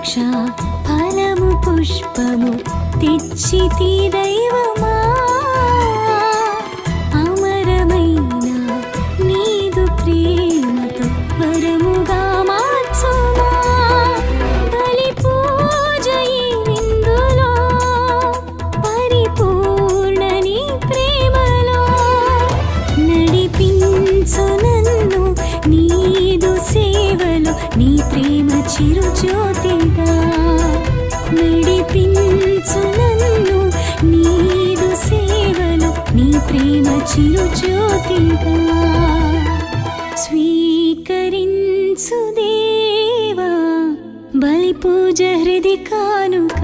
రక్ష ఫలము పుష్పము తెచ్చితి దైవమా అమరమైన నీదు ప్రేమతో వరముగా మార్చుమా బలి పూజ ఈ విందులో పరిపూర్ణ నీ ప్రేమలో నడిపించు నన్ను నీదు సేవలో నీ ప్రేమ చిరుజ్యోతిగా నడిపించు నన్ను నీదు సేవలో నీ ప్రేమ చిరుజ్యోతిగా స్వీకరించు దేవా బలి పూజ హృది కానుక